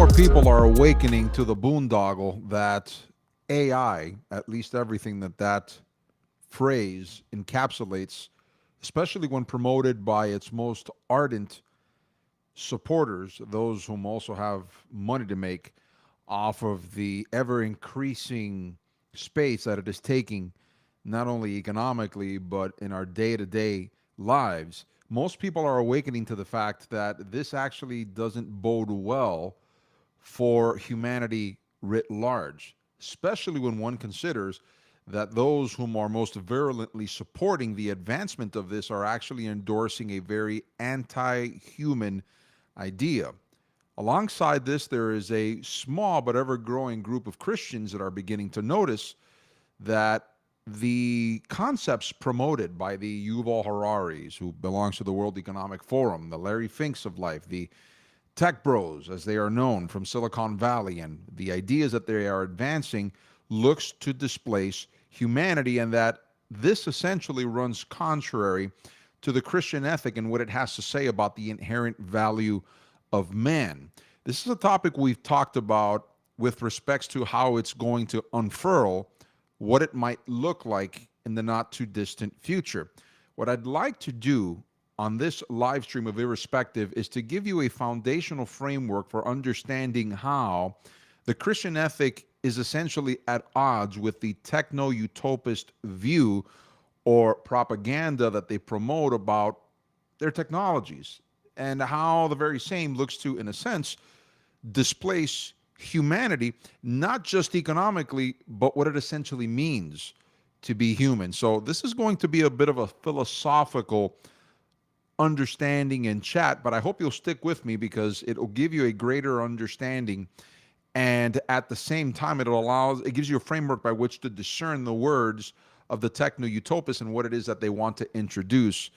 more people are awakening to the boondoggle that AI, at least everything that phrase encapsulates, especially when promoted by its most ardent supporters, those whom also have money to make off of the ever increasing space that it is taking, not only economically, but in our day to day lives. Most people are awakening to the fact that this actually doesn't bode well for humanity writ large, especially when one considers that those whom are most virulently supporting the advancement of this are actually endorsing a very anti human idea. Alongside this, there is a small but ever growing group of Christians that are beginning to notice that the concepts promoted by the Yuval Hararis, who belongs to the World Economic Forum, the Larry Finks of life, the tech bros, as they are known from Silicon Valley, and the ideas that they are advancing looks to displace humanity, and that this essentially runs contrary to the Christian ethic and what it has to say about the inherent value of man. This is a topic we've talked about with respects to how it's going to unfurl, what it might look like in the not too distant future. What I'd like to do on this live stream of Irrespective is to give you a foundational framework for understanding how the Christian ethic is essentially at odds with the techno-utopist view or propaganda that they promote about their technologies, and how the very same looks to, in a sense, displace humanity, not just economically, but what it essentially means to be human. So this is going to be a bit of a philosophical understanding and chat, but I hope you'll stick with me because it will give you a greater understanding, and at the same time it gives you a framework by which to discern the words of the techno-utopists and what it is that they want to introduce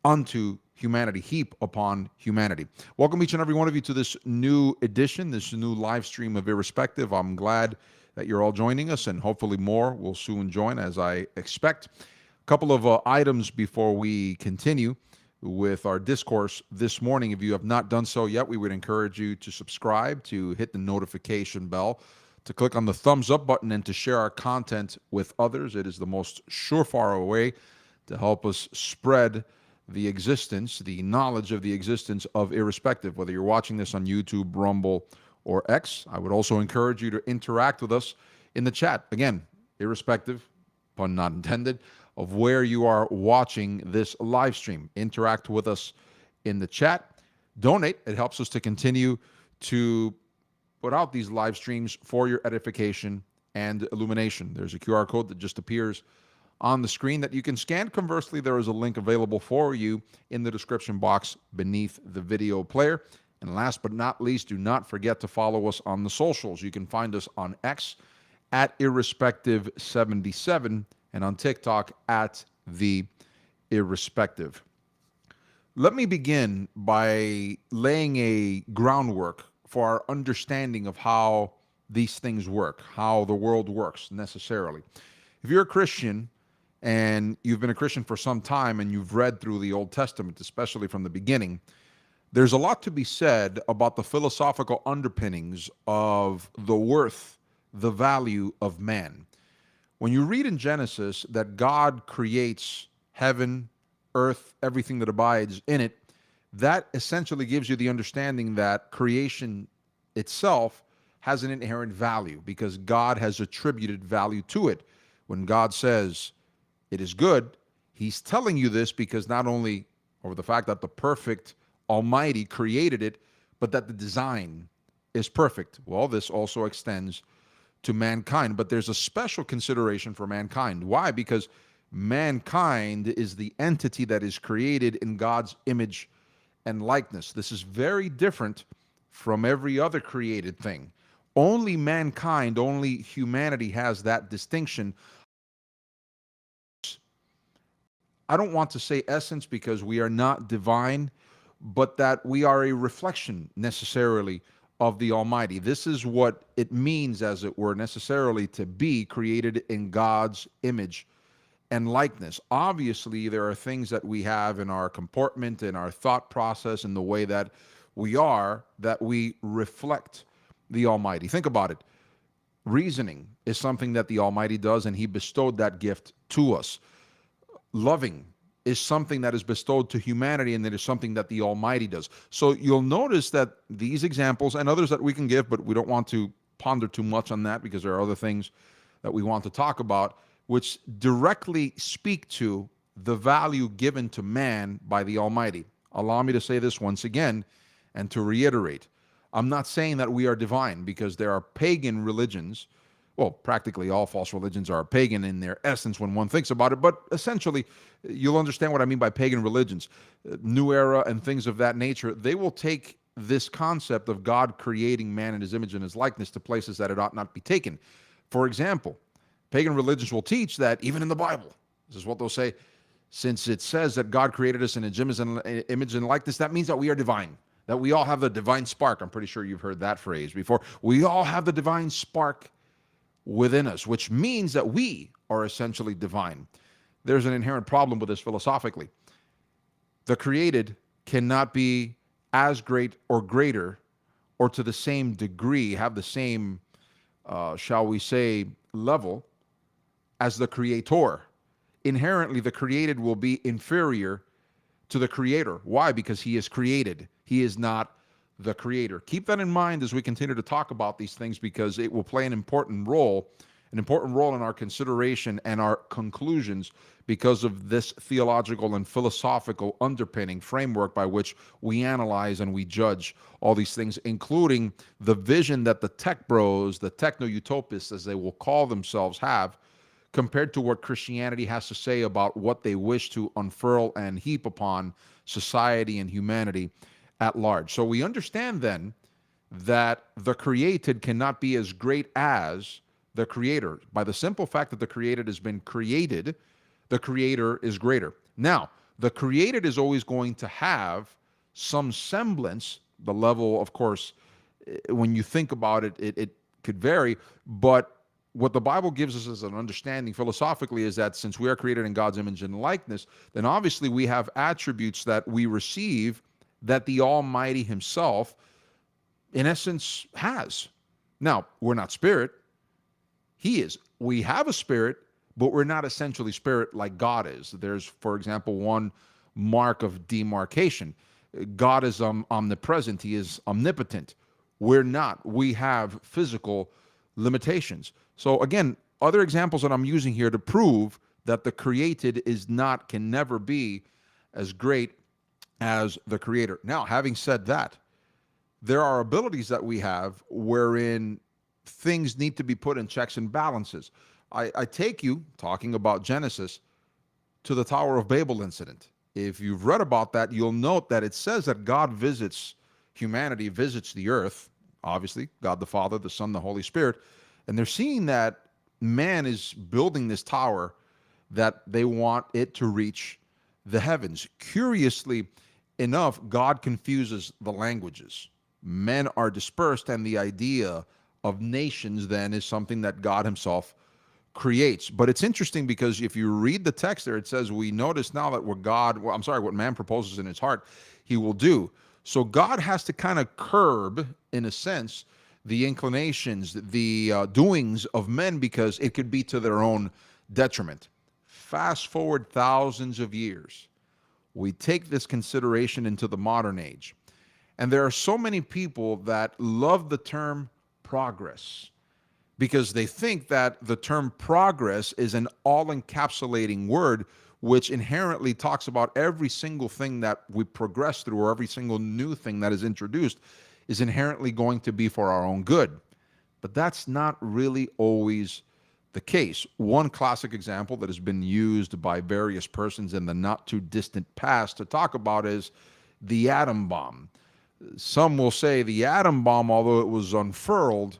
unto humanity, heap upon humanity. Welcome each and every one of you to this new edition, this new live stream of Irrespective. I'm glad that you're all joining us, and hopefully more will soon join, as I expect. A couple of items before we continue with our discourse this morning. If you have not done so yet, we would encourage you to subscribe, to hit the notification bell, to click on the thumbs up button, and to share our content with others. It is the most surefire way to help us spread the existence, the knowledge of the existence of Irrespective, whether you're watching this on YouTube, Rumble, or X. I would also encourage you to interact with us in the chat. Again, irrespective, pun not intended, of where you are watching this live stream. Interact with us in the chat. Donate. It helps us to continue to put out these live streams for your edification and illumination. There's a QR code that just appears on the screen that you can scan. Conversely, there is a link available for you in the description box beneath the video player. And last but not least, do not forget to follow us on the socials. You can find us on X at Irrespective77 and on TikTok at The Irrespective. Let me begin by laying a groundwork for our understanding of how these things work, how the world works necessarily. If you're a Christian and you've been a Christian for some time and you've read through the Old Testament, especially from the beginning, there's a lot to be said about the philosophical underpinnings of the worth, the value of man. When you read in Genesis that God creates heaven, earth, everything that abides in it, that essentially gives you the understanding that creation itself has an inherent value because God has attributed value to it. When God says it is good, he's telling you this because not only over the fact that the perfect Almighty created it, but that the design is perfect. Well, this also extends to mankind, but there's a special consideration for mankind. Why? Because mankind is the entity that is created in God's image and likeness. This is very different from every other created thing. Only mankind, only humanity has that distinction. I don't want to say essence because we are not divine, but that we are a reflection necessarily of the Almighty. This is what it means, as it were, necessarily to be created in God's image and likeness. Obviously, there are things that we have in our comportment, in our thought process, in the way that we are, that we reflect the Almighty. Think about it. Reasoning is something that the Almighty does, and He bestowed that gift to us. Loving is something that is bestowed to humanity, and that is something that the Almighty does. So you'll notice that these examples and others that we can give, but we don't want to ponder too much on that because there are other things that we want to talk about, which directly speak to the value given to man by the Almighty. Allow me to say this once again and to reiterate. I'm not saying that we are divine, because there are pagan religions. Well, practically all false religions are pagan in their essence when one thinks about it, but essentially, you'll understand what I mean by pagan religions. New Era and things of that nature, they will take this concept of God creating man in His image and His likeness to places that it ought not be taken. For example, pagan religions will teach that even in the Bible, this is what they'll say, since it says that God created us in His image and likeness, that means that we are divine, that we all have the divine spark. I'm pretty sure you've heard that phrase before. We all have the divine spark within us, which means that we are essentially divine. There's an inherent problem with this philosophically. The created cannot be as great or greater, or to the same degree, have the same, shall we say, level as the creator. Inherently, the created will be inferior to the creator. Why? Because he is created. He is not the creator. Keep that in mind as we continue to talk about these things, because it will play an important role in our consideration and our conclusions, because of this theological and philosophical underpinning framework by which we analyze and we judge all these things, including the vision that the tech bros, the techno-utopists, as they will call themselves, have, compared to what Christianity has to say about what they wish to unfurl and heap upon society and humanity at large. So we understand then that the created cannot be as great as the creator. By the simple fact that the created has been created, the creator is greater. Now, the created is always going to have some semblance. The level, of course, when you think about it, it could vary, but what the Bible gives us as an understanding philosophically is that since we are created in God's image and likeness, then obviously we have attributes that we receive that the Almighty Himself, in essence, has. Now, we're not spirit. He is. We have a spirit, but we're not essentially spirit like God is. There's, for example, one mark of demarcation. God is omnipresent. He is omnipotent. We're not. We have physical limitations. So again, other examples that I'm using here to prove that the created can never be as great as the creator. Now, having said that, there are abilities that we have wherein things need to be put in checks and balances. I take you, talking about Genesis, to the Tower of Babel incident. If you've read about that, you'll note that it says that God visits humanity, visits the earth, obviously, God the Father, the Son, the Holy Spirit, and they're seeing that man is building this tower that they want it to reach the heavens. Curiously enough, God confuses the languages. Men are dispersed, and the idea of nations then is something that God Himself creates. But it's interesting because if you read the text there, it says, we notice now that what man proposes in his heart, He will do. So God has to kind of curb, in a sense, the inclinations, the doings of men, because it could be to their own detriment. Fast forward thousands of years, we take this consideration into the modern age. And there are so many people that love the term progress, because they think that the term progress is an all-encapsulating word, which inherently talks about every single thing that we progress through, or every single new thing that is introduced is inherently going to be for our own good. But that's not really always the case. One classic example that has been used by various persons in the not too distant past to talk about is the atom bomb. Some will say the atom bomb, although it was unfurled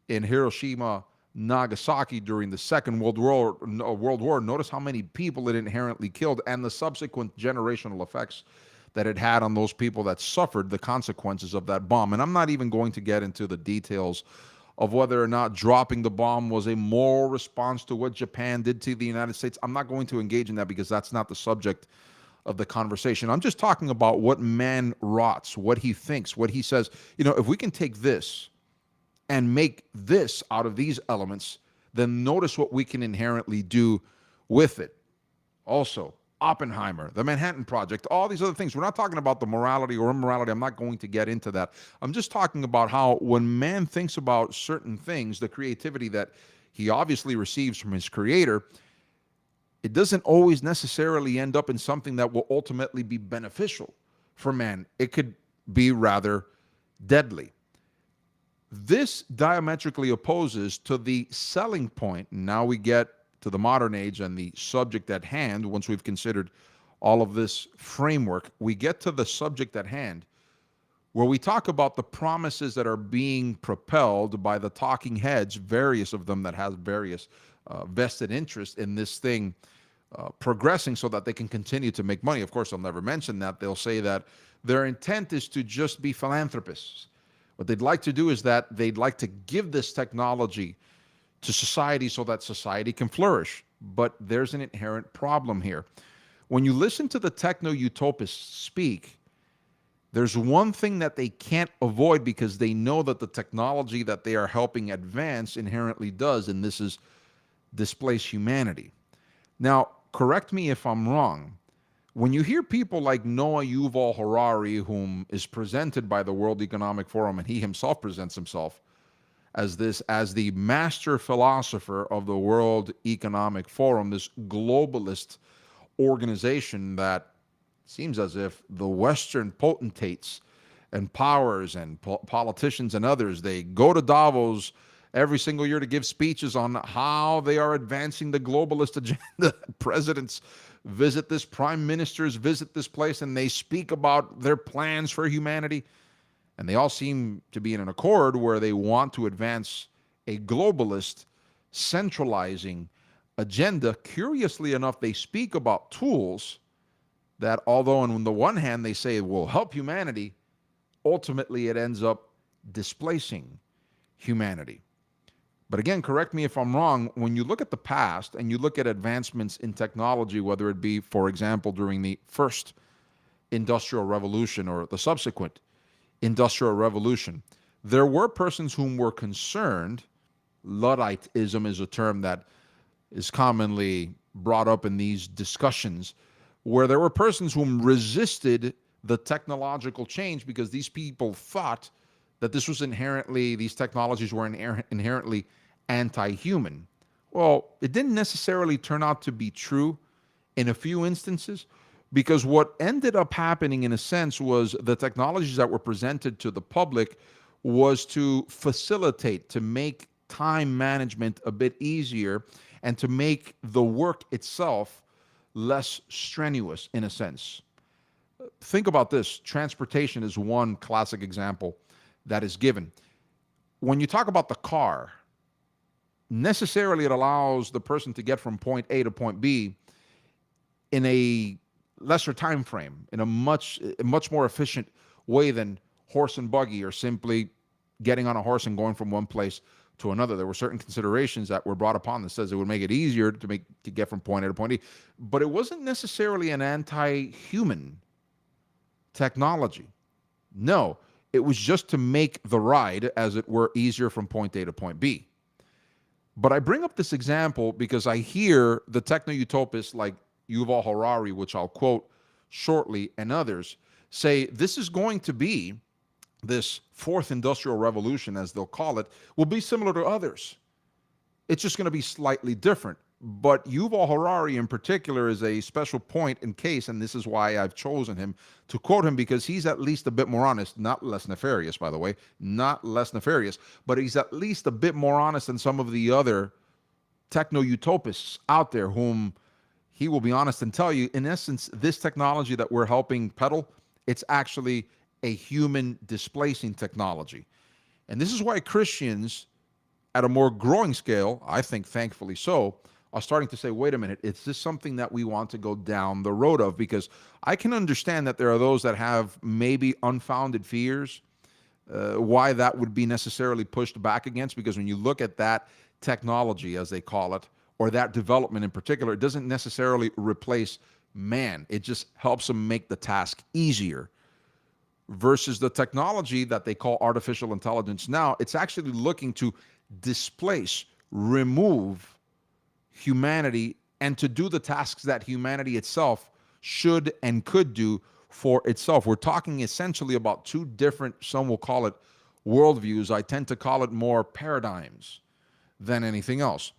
in Hiroshima, Nagasaki during the Second World War, notice how many people it inherently killed and the subsequent generational effects that it had on those people that suffered the consequences of that bomb. And I'm not even going to get into the details of whether or not dropping the bomb was a moral response to what Japan did to the United States. I'm not going to engage in that because that's not the subject of the conversation. I'm just talking about what man rots, what he thinks, what he says. If we can take this and make this out of these elements, then notice what we can inherently do with it. Also, Oppenheimer, the Manhattan Project, all these other things. We're not talking about the morality or immorality. I'm not going to get into that. I'm just talking about how when man thinks about certain things, the creativity that he obviously receives from his creator, it doesn't always necessarily end up in something that will ultimately be beneficial for man. It could be rather deadly. This diametrically opposes to the selling point. Now we get to the modern age and the subject at hand. Once we've considered all of this framework, we get to the subject at hand where we talk about the promises that are being propelled by the talking heads, various of them that have various vested interest in this thing progressing so that they can continue to make money. Of course, they'll never mention that. They'll say that their intent is to just be philanthropists. What they'd like to do is that they'd like to give this technology to society so that society can flourish. But there's an inherent problem here. When you listen to the techno-utopists speak, there's one thing that they can't avoid because they know that the technology that they are helping advance inherently does, and this is displace humanity. Now, correct me if I'm wrong. When you hear people like Noah Yuval Harari, whom is presented by the World Economic Forum, and he himself presents himself as the master philosopher of the World Economic Forum, this globalist organization that seems as if the Western potentates and powers and politicians and others, they go to Davos every single year to give speeches on how they are advancing the globalist agenda. Presidents visit this, prime ministers visit this place, and they speak about their plans for humanity. And they all seem to be in an accord where they want to advance a globalist, centralizing agenda. Curiously enough, they speak about tools that, although on the one hand they say it will help humanity, ultimately it ends up displacing humanity. But again, correct me if I'm wrong, when you look at the past and you look at advancements in technology, whether it be, for example, during the first industrial revolution or the subsequent industrial revolution, there were persons whom were concerned. Ludditism is a term that is commonly brought up in these discussions, where there were persons whom resisted the technological change because these people thought that these technologies were inherently anti-human. Well, it didn't necessarily turn out to be true in a few instances, because what ended up happening in a sense was the technologies that were presented to the public was to facilitate, to make time management a bit easier and to make the work itself less strenuous in a sense. Think about this. Transportation is one classic example that is given. When you talk about the car, necessarily it allows the person to get from point A to point B in a lesser time frame, in a much more efficient way than horse and buggy, or simply getting on a horse and going from one place to another. There were certain considerations that were brought upon that says it would make it easier to get from point A to point E, but it wasn't necessarily an anti-human technology. No, it was just to make the ride, as it were, easier from point A to point B. But I bring up this example because I hear the techno-utopists like Yuval Harari, which I'll quote shortly, and others say this is going to be, this fourth industrial revolution, as they'll call it, will be similar to others. It's just going to be slightly different. But Yuval Harari in particular is a special point in case, and this is why I've chosen him to quote him, because he's at least a bit more honest, not less nefarious, by the way, not less nefarious, but he's at least a bit more honest than some of the other techno-utopists out there, whom he will be honest and tell you, in essence, this technology that we're helping peddle, it's actually a human displacing technology. And this is why Christians, at a more growing scale, I think thankfully so, are starting to say, wait a minute, is this something that we want to go down the road of? Because I can understand that there are those that have maybe unfounded fears, why that would be necessarily pushed back against, because when you look at that technology, as they call it, or that development in particular, it doesn't necessarily replace man. It just helps them make the task easier. versus the technology that they call artificial intelligence now. It's actually looking to displace, remove humanity and to do the tasks that humanity itself should and could do for itself. We're talking essentially about two different, some will call it worldviews. I tend to call it more paradigms than anything else.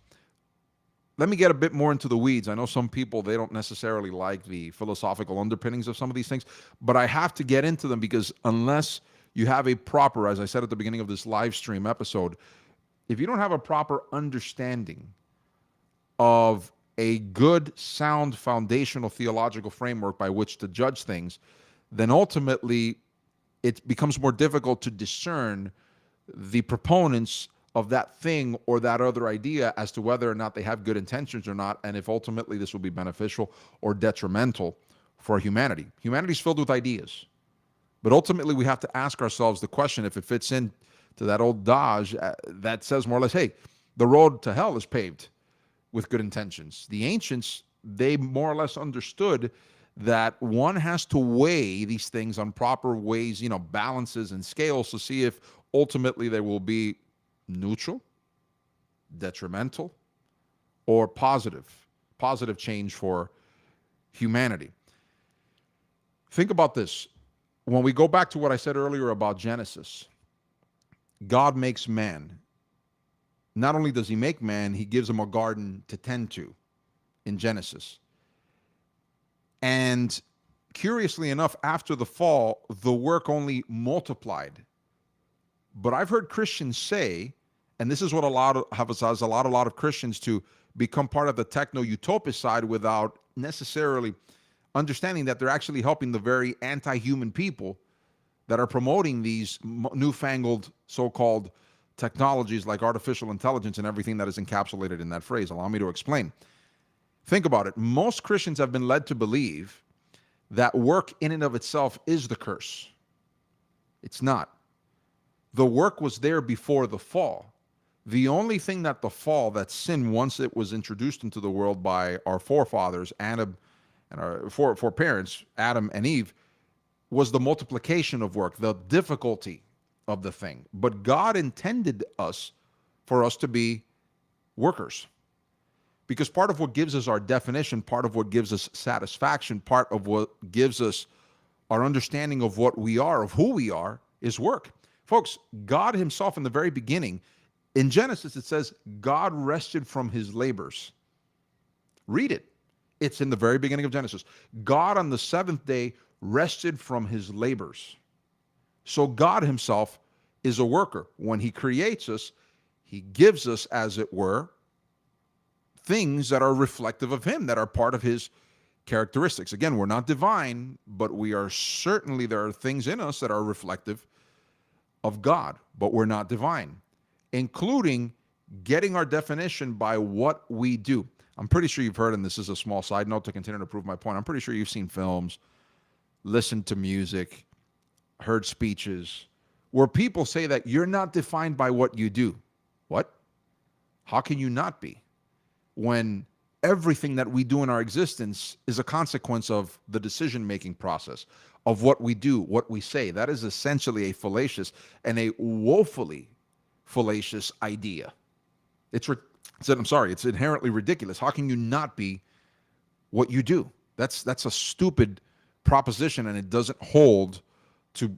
Let me get a bit more into the weeds. I know some people, they don't necessarily like the philosophical underpinnings of some of these things, but I have to get into them because unless you have a proper, as I said at the beginning of this live stream episode, if you don't have a proper understanding of a good, sound, foundational theological framework by which to judge things, then ultimately it becomes more difficult to discern the proponents of that thing or that other idea as to whether or not they have good intentions or not, and if ultimately this will be beneficial or detrimental for humanity. Humanity is filled with ideas, but ultimately we have to ask ourselves the question if it fits in to that old adage that says more or less, hey, the road to hell is paved with good intentions. The ancients, they more or less understood that one has to weigh these things on proper ways, balances and scales to see if ultimately they will be neutral, detrimental, or positive change for humanity. Think about this. When we go back to what I said earlier about Genesis, God makes man. Not only does he make man, he gives him a garden to tend to in Genesis. And curiously enough, after the fall, the work only multiplied. But I've heard Christians say, and this is what a lot of Christians to become part of the techno-utopist side without necessarily understanding that they're actually helping the very anti-human people that are promoting these newfangled so-called technologies like artificial intelligence and everything that is encapsulated in that phrase. Allow me to explain. Think about it. Most Christians have been led to believe that work in and of itself is the curse. It's not. The work was there before the fall. The only thing that that sin, once it was introduced into the world by our forefathers, Adam, and our foreparents, Adam and Eve, was the multiplication of work, the difficulty of the thing. But God intended for us to be workers. Because part of what gives us our definition, part of what gives us satisfaction, part of what gives us our understanding of what we are, of who we are, is work. Folks, God himself in the very beginning, in Genesis, it says, God rested from his labors. Read it. It's in the very beginning of Genesis. God on the seventh day rested from his labors. So God himself is a worker. When he creates us, he gives us, as it were, things that are reflective of him, that are part of his characteristics. Again, we're not divine, but we are certainly, there are things in us that are reflective of God, but we're not divine, including getting our definition by what we do. I'm pretty sure you've heard, and this is a small side note to continue to prove my point, I'm pretty sure you've seen films, listened to music, heard speeches, where people say that you're not defined by what you do. What? How can you not be? When everything that we do in our existence is a consequence of the decision-making process, of what we do, what we say. That is essentially a fallacious and a woefully fallacious idea. It's inherently ridiculous. How can you not be what you do? That's a stupid proposition, and it doesn't hold to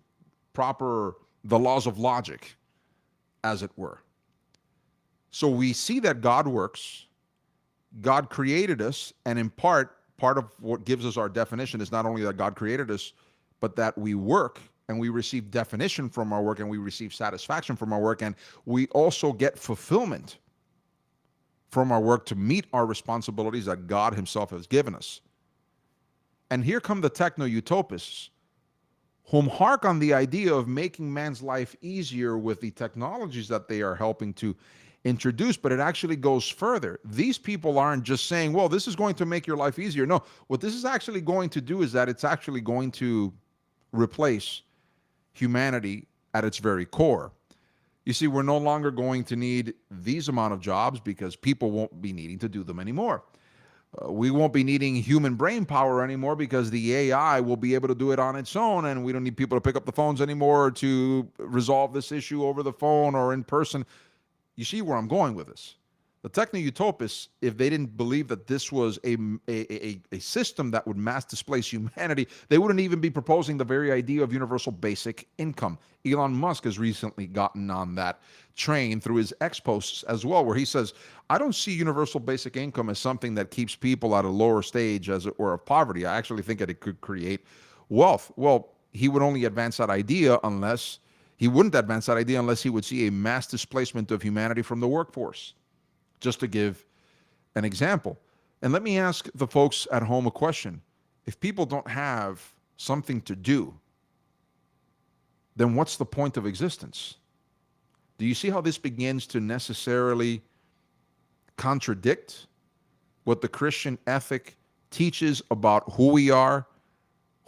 the laws of logic, as it were. So we see that God works. God created us, and in part of what gives us our definition is not only that God created us, but that we work and we receive definition from our work and we receive satisfaction from our work, and we also get fulfillment from our work to meet our responsibilities that God himself has given us. And here come the techno-utopists, whom hark on the idea of making man's life easier with the technologies that they are helping to introduce, but it actually goes further. These people aren't just saying, well, this is going to make your life easier. No, what this is actually going to do is that it's actually going to replace humanity at its very core. You see, we're no longer going to need these amount of jobs because people won't be needing to do them anymore. We won't be needing human brain power anymore because the AI will be able to do it on its own, and we don't need people to pick up the phones anymore to resolve this issue over the phone or in person. You see where I'm going with this? The techno-utopists, if they didn't believe that this was a system that would mass displace humanity, they wouldn't even be proposing the very idea of universal basic income. Elon Musk has recently gotten on that train through his X posts as well, where he says, I don't see universal basic income as something that keeps people at a lower stage, as it were, of poverty. I actually think that it could create wealth. Well, he would only advance that idea unless he wouldn't advance that idea unless he would see a mass displacement of humanity from the workforce, just to give an example. And let me ask the folks at home a question. If people don't have something to do, then what's the point of existence? Do you see how this begins to necessarily contradict what the Christian ethic teaches about who we are,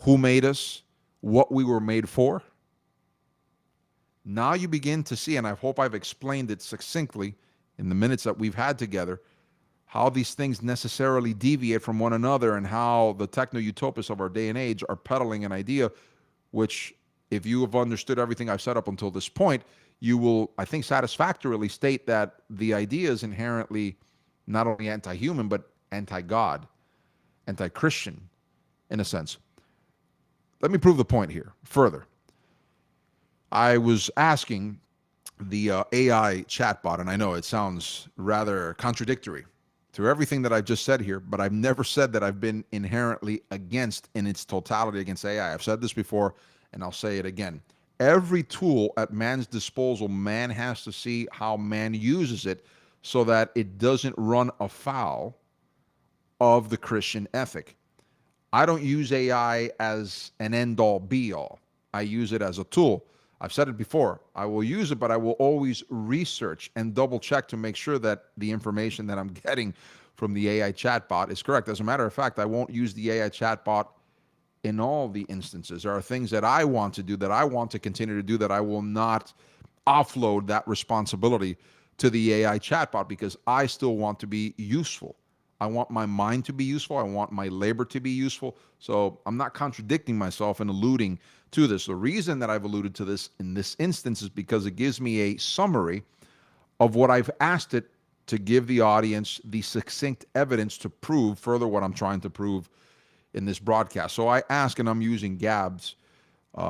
who made us, what we were made for? Now you begin to see, and I hope I've explained it succinctly in the minutes that we've had together, how these things necessarily deviate from one another and how the techno-utopists of our day and age are peddling an idea which, if you have understood everything I've said up until this point, you will, I think, satisfactorily state that the idea is inherently not only anti-human, but anti-God, anti-Christian, in a sense. Let me prove the point here further. I was asking the AI chatbot, and I know it sounds rather contradictory to everything that I've just said here, but I've never said that I've been inherently against, in its totality, against AI. I've said this before, and I'll say it again. Every tool at man's disposal, man has to see how man uses it so that it doesn't run afoul of the Christian ethic. I don't use AI as an end-all, be-all. I use it as a tool. I've said it before. I will use it, but I will always research and double-check to make sure that the information that I'm getting from the AI chatbot is correct. As a matter of fact, I won't use the AI chatbot in all the instances. There are things that I want to do, that I want to continue to do, that I will not offload that responsibility to the AI chatbot because I still want to be useful. I want my mind to be useful. I want my labor to be useful. So I'm not contradicting myself and alluding to this. The reason that I've alluded to this in this instance is because it gives me a summary of what I've asked it to give the audience the succinct evidence to prove further what I'm trying to prove in this broadcast. So I ask, and I'm using Gab's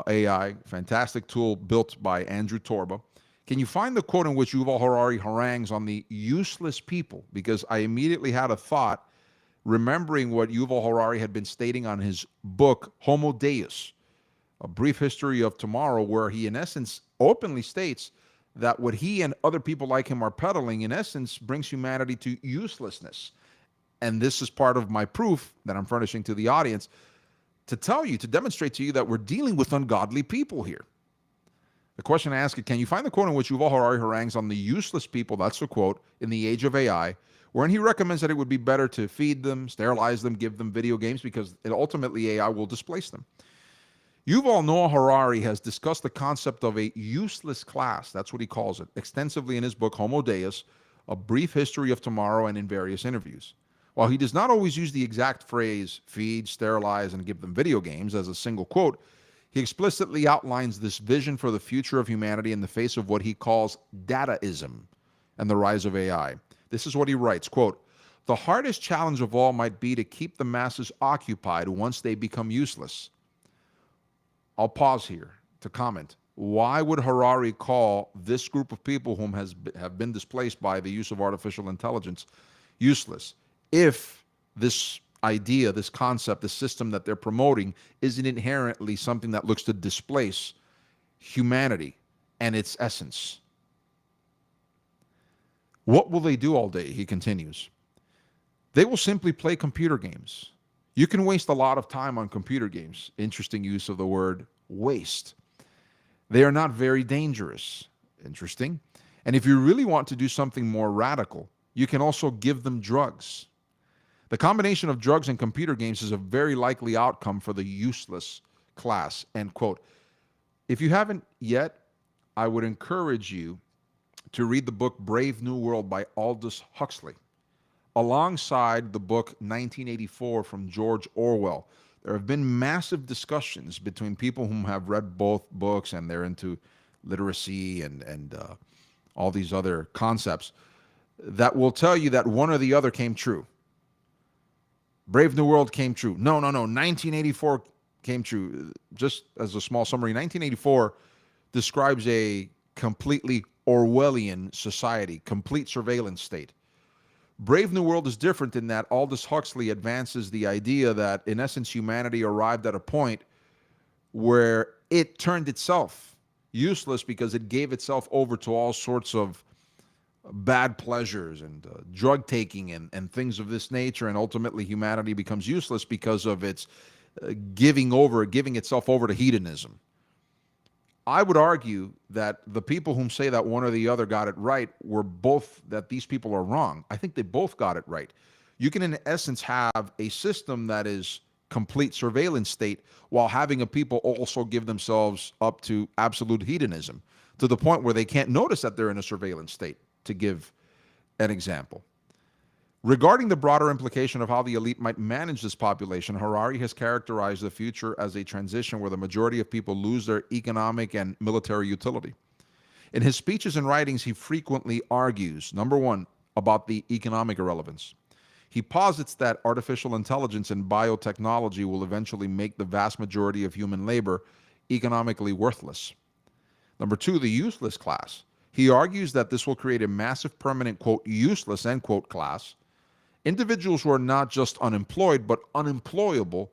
AI, fantastic tool built by Andrew Torba. Can you find the quote in which Yuval Harari harangues on the useless people? Because I immediately had a thought, remembering what Yuval Harari had been stating on his book, Homo Deus, A Brief History of Tomorrow, where he, in essence, openly states that what he and other people like him are peddling, in essence, brings humanity to uselessness. And this is part of my proof that I'm furnishing to the audience to tell you, to demonstrate to you that we're dealing with ungodly people here. The question I ask is, can you find the quote in which Yuval Harari harangues on the useless people, that's the quote, in the age of AI, wherein he recommends that it would be better to feed them, sterilize them, give them video games, because ultimately AI will displace them. Yuval Noah Harari has discussed the concept of a useless class, that's what he calls it, extensively in his book, Homo Deus, A Brief History of Tomorrow, and in various interviews. While he does not always use the exact phrase, feed, sterilize, and give them video games as a single quote, he explicitly outlines this vision for the future of humanity in the face of what he calls dataism and the rise of AI. This is what he writes, quote, "The hardest challenge of all might be to keep the masses occupied once they become useless." I'll pause here to comment. Why would Harari call this group of people whom have been displaced by the use of artificial intelligence useless if this idea, this concept, this system that they're promoting isn't inherently something that looks to displace humanity and its essence? What will they do all day? He continues. They will simply play computer games. You can waste a lot of time on computer games. Interesting use of the word waste. They are not very dangerous. Interesting. And if you really want to do something more radical, you can also give them drugs. The combination of drugs and computer games is a very likely outcome for the useless class, end quote. If you haven't yet, I would encourage you to read the book Brave New World by Aldous Huxley. alongside the book 1984 from George Orwell. There have been massive discussions between people whom have read both books and they're into literacy and all these other concepts that will tell you that one or the other came true. Brave New World came true. No. 1984 came true. Just as a small summary, 1984 describes a completely Orwellian society, complete surveillance state. Brave New World is different in that Aldous Huxley advances the idea that, in essence, humanity arrived at a point where it turned itself useless because it gave itself over to all sorts of bad pleasures and drug taking and things of this nature, and ultimately humanity becomes useless because of its giving itself over to hedonism. I would argue that the people whom say that one or the other got it right that these people are wrong. I think they both got it right. You can, in essence, have a system that is complete surveillance state while having a people also give themselves up to absolute hedonism to the point where they can't notice that they're in a surveillance state, to give an example. Regarding the broader implication of how the elite might manage this population, Harari has characterized the future as a transition where the majority of people lose their economic and military utility. In his speeches and writings, he frequently argues, number one, about the economic irrelevance. He posits that artificial intelligence and biotechnology will eventually make the vast majority of human labor economically worthless. Number two, the useless class. He argues that this will create a massive permanent, quote, useless, end quote, class. Individuals who are not just unemployed, but unemployable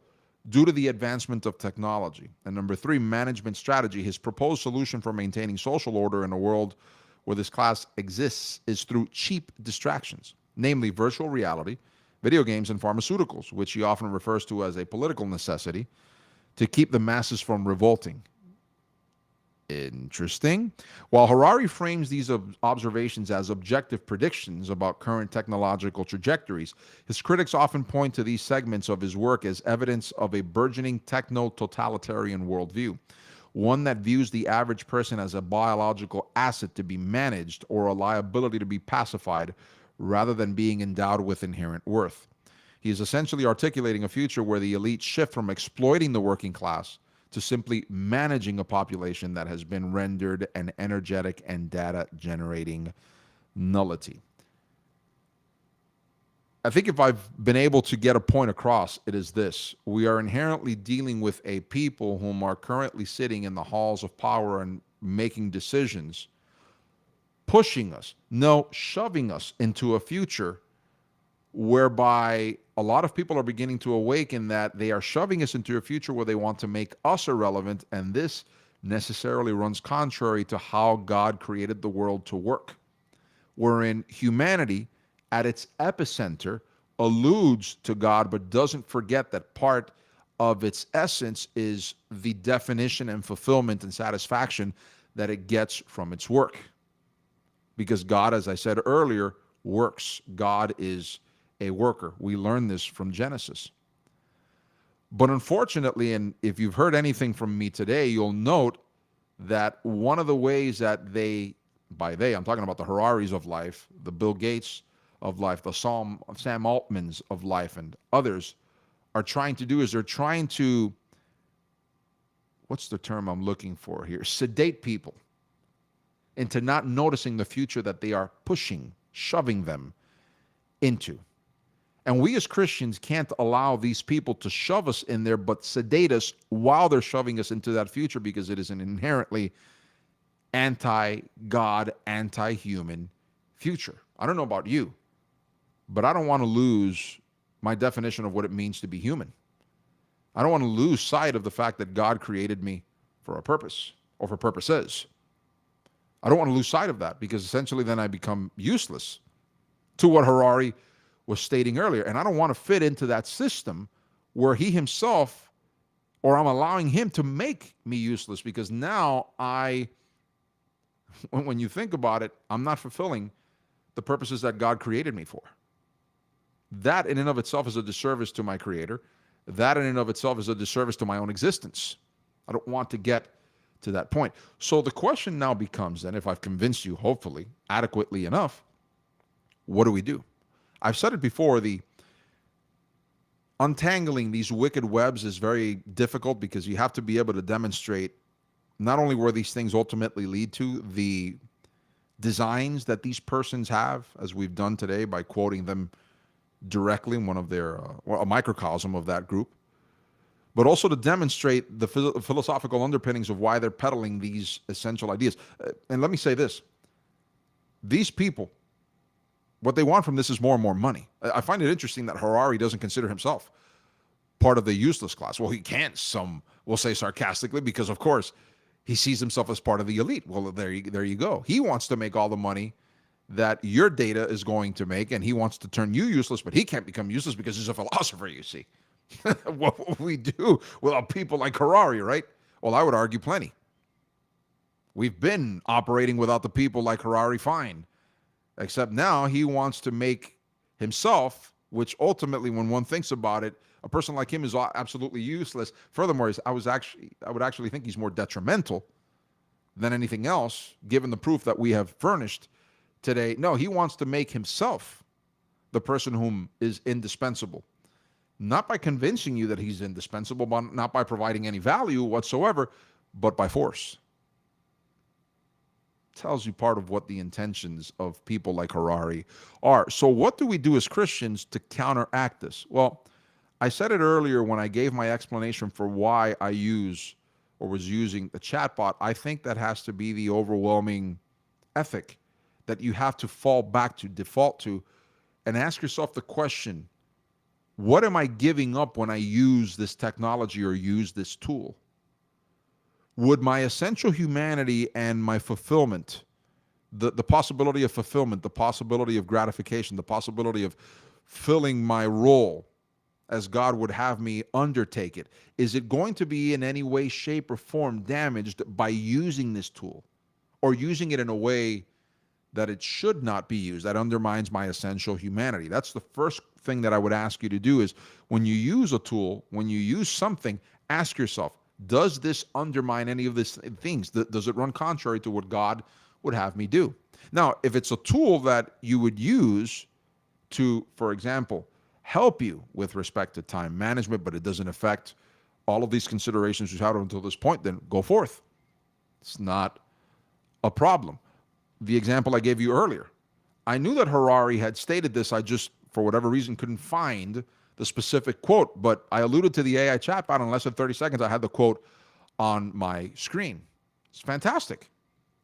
due to the advancement of technology. And number three, management strategy. His proposed solution for maintaining social order in a world where this class exists is through cheap distractions, namely virtual reality, video games, and pharmaceuticals, which he often refers to as a political necessity to keep the masses from revolting. Interesting. While Harari frames these observations as objective predictions about current technological trajectories, his critics often point to these segments of his work as evidence of a burgeoning techno-totalitarian worldview, one that views the average person as a biological asset to be managed or a liability to be pacified rather than being endowed with inherent worth. He is essentially articulating a future where the elite shift from exploiting the working class to simply managing a population that has been rendered an energetic and data-generating nullity. I think if I've been able to get a point across, it is this. We are inherently dealing with a people whom are currently sitting in the halls of power and making decisions, pushing us, shoving us into a future whereby a lot of people are beginning to awaken that they are shoving us into a future where they want to make us irrelevant, and this necessarily runs contrary to how God created the world to work, wherein humanity at its epicenter alludes to God but doesn't forget that part of its essence is the definition and fulfillment and satisfaction that it gets from its work. Because God, as I said earlier, works. God is a worker. We learn this from Genesis. But unfortunately, and if you've heard anything from me today, you'll note that one of the ways that I'm talking about the Hararis of life, the Bill Gates of life, the Sam Altmans of life, and others are trying to do is they're trying to, what's the term I'm looking for here? Sedate people into not noticing the future that they are pushing, shoving them into. And we as Christians can't allow these people to shove us in there, but sedate us while they're shoving us into that future, because it is an inherently anti-God, anti-human future. I don't know about you, but I don't want to lose my definition of what it means to be human. I don't want to lose sight of the fact that God created me for a purpose or for purposes. I don't want to lose sight of that, because essentially then I become useless to what Harari was stating earlier. And I don't want to fit into that system where he himself, or I'm allowing him to make me useless, because now when you think about it, I'm not fulfilling the purposes that God created me for. That in and of itself is a disservice to my Creator. That in and of itself is a disservice to my own existence. I don't want to get to that point. So the question now becomes then, if I've convinced you, hopefully, adequately enough, what do we do? I've said it before, the untangling these wicked webs is very difficult because you have to be able to demonstrate not only where these things ultimately lead to, the designs that these persons have, as we've done today by quoting them directly in one of their, a microcosm of that group, but also to demonstrate the philosophical underpinnings of why they're peddling these essential ideas. And let me say this. These people, what they want from this is more and more money. I find it interesting that Harari doesn't consider himself part of the useless class. Well, he can't, some will say sarcastically, because, of course, he sees himself as part of the elite. Well, there you go. He wants to make all the money that your data is going to make, and he wants to turn you useless, but he can't become useless because he's a philosopher, you see. What will we do without people like Harari, right? Well, I would argue plenty. We've been operating without the people like Harari fine, except now he wants to make himself, which ultimately, when one thinks about it, a person like him is absolutely useless. Furthermore, I would actually think he's more detrimental than anything else, given the proof that we have furnished today. No, he wants to make himself the person whom is indispensable. Not by convincing you that he's indispensable, but not by providing any value whatsoever, but by force. Tells you part of what the intentions of people like Harari are. So what do we do as Christians to counteract this? Well, I said it earlier when I gave my explanation for why I use or was using the chatbot. I think that has to be the overwhelming ethic that you have to fall back to, default to, and ask yourself the question, what am I giving up when I use this technology or use this tool? Would my essential humanity and my fulfillment, the possibility of fulfillment, the possibility of gratification, the possibility of filling my role as God would have me undertake it, is it going to be in any way, shape, or form damaged by using this tool or using it in a way that it should not be used, that undermines my essential humanity? That's the first thing that I would ask you to do is when you use a tool, when you use something, ask yourself, does this undermine any of these things? Does it run contrary to what God would have me do? Now, if it's a tool that you would use to, for example, help you with respect to time management, but it doesn't affect all of these considerations you've had until this point, then go forth. It's not a problem. The example I gave you earlier, I knew that Harari had stated this. I just, for whatever reason, couldn't find the specific quote, but I alluded to the AI chatbot in less than 30 seconds. I had the quote on my screen. It's fantastic.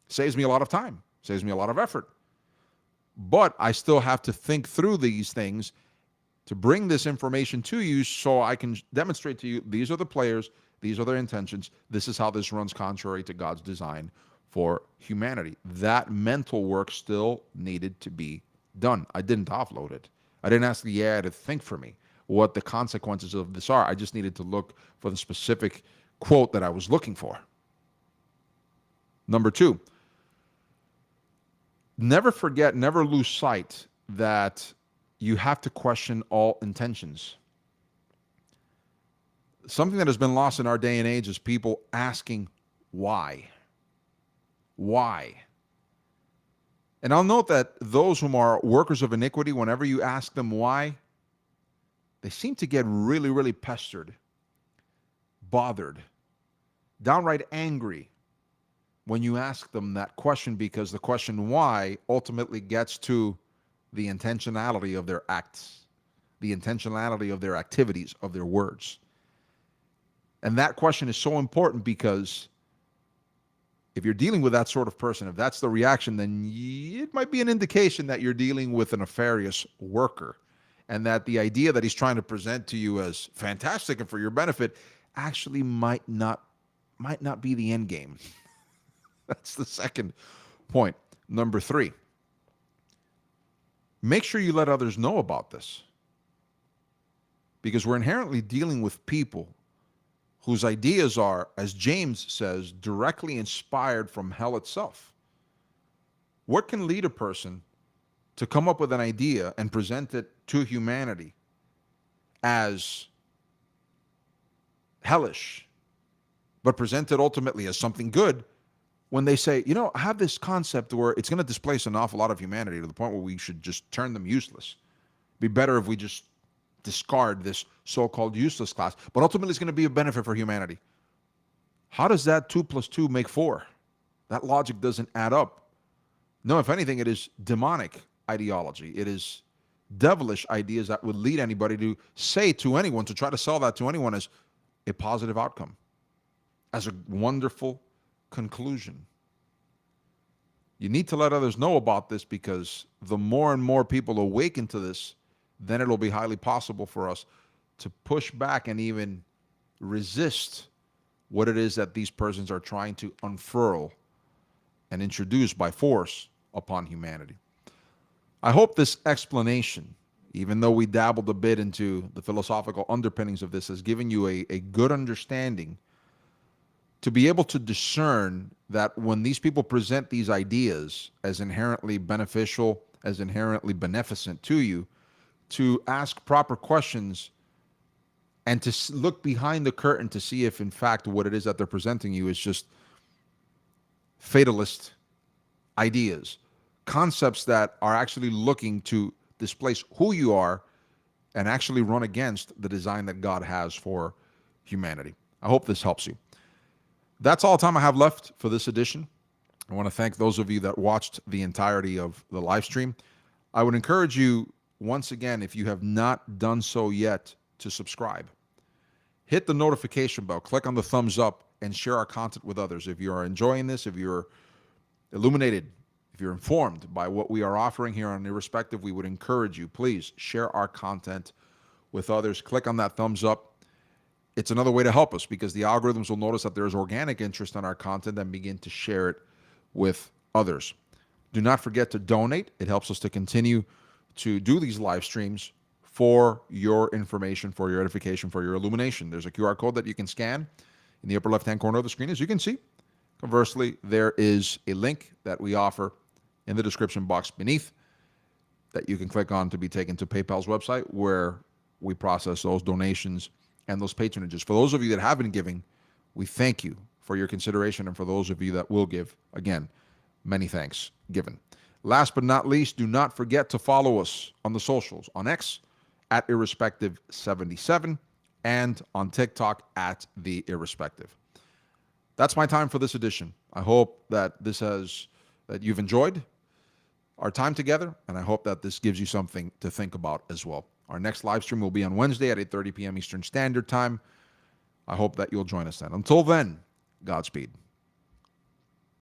Saves me a lot of time, saves me a lot of effort. But I still have to think through these things to bring this information to you so I can demonstrate to you, these are the players, these are their intentions, this is how this runs contrary to God's design for humanity. That mental work still needed to be done. I didn't offload it. I didn't ask the AI to think for me what the consequences of this are. I just needed to look for the specific quote that I was looking for. Number two, never forget, never lose sight that you have to question all intentions. Something that has been lost in our day and age is people asking why. Why? And I'll note that those whom are workers of iniquity, whenever you ask them why, they seem to get really, really pestered, bothered, downright angry when you ask them that question, because the question why ultimately gets to the intentionality of their acts, the intentionality of their activities, of their words. And that question is so important because if you're dealing with that sort of person, if that's the reaction, then it might be an indication that you're dealing with a nefarious worker, and that the idea that he's trying to present to you as fantastic and for your benefit actually might not be the end game. That's the second point. Number three, make sure you let others know about this, because we're inherently dealing with people whose ideas are, as James says, directly inspired from hell itself. What can lead a person to come up with an idea and present it to humanity as hellish, but present it ultimately as something good, when they say, I have this concept where it's going to displace an awful lot of humanity to the point where we should just turn them useless Be better if we just discard this so-called useless class. But ultimately, it's going to be a benefit for humanity. How does that 2 plus 2 make 4? That logic doesn't add up. No, if anything, it is demonic ideology. It is devilish ideas that would lead anybody to say to anyone, to try to sell that to anyone as a positive outcome, as a wonderful conclusion. You need to let others know about this, because the more and more people awaken to this, then it'll be highly possible for us to push back and even resist what it is that these persons are trying to unfurl and introduce by force upon humanity. I hope this explanation, even though we dabbled a bit into the philosophical underpinnings of this, has given you a good understanding to be able to discern that when these people present these ideas as inherently beneficial, as inherently beneficent to you, to ask proper questions and to look behind the curtain to see if, in fact, what it is that they're presenting you is just fatalist ideas, concepts that are actually looking to displace who you are and actually run against the design that God has for humanity. I hope this helps you. That's all the time I have left for this edition. I want to thank those of you that watched the entirety of the live stream. I would encourage you, once again, if you have not done so yet, to subscribe. Hit the notification bell, click on the thumbs up, and share our content with others. If you are enjoying this, if you're illuminated, if you're informed by what we are offering here on Irrespective, we would encourage you, please share our content with others. Click on that thumbs up. It's another way to help us, because the algorithms will notice that there is organic interest in our content and begin to share it with others. Do not forget to donate. It helps us to continue to do these live streams for your information, for your edification, for your illumination. There's a QR code that you can scan in the upper left-hand corner of the screen, as you can see. Conversely, there is a link that we offer in the description box beneath that you can click on to be taken to PayPal's website, where we process those donations and those patronages. For those of you that have been giving, we thank you for your consideration. And for those of you that will give, again, many thanks given. Last but not least, do not forget to follow us on the socials, on X at Irrespective77 and on TikTok at The Irrespective. That's my time for this edition. I hope that that you've enjoyed our time together, and I hope that this gives you something to think about as well. Our next live stream will be on Wednesday at 8:30 p.m. Eastern Standard Time. I hope that you'll join us then. Until then, Godspeed.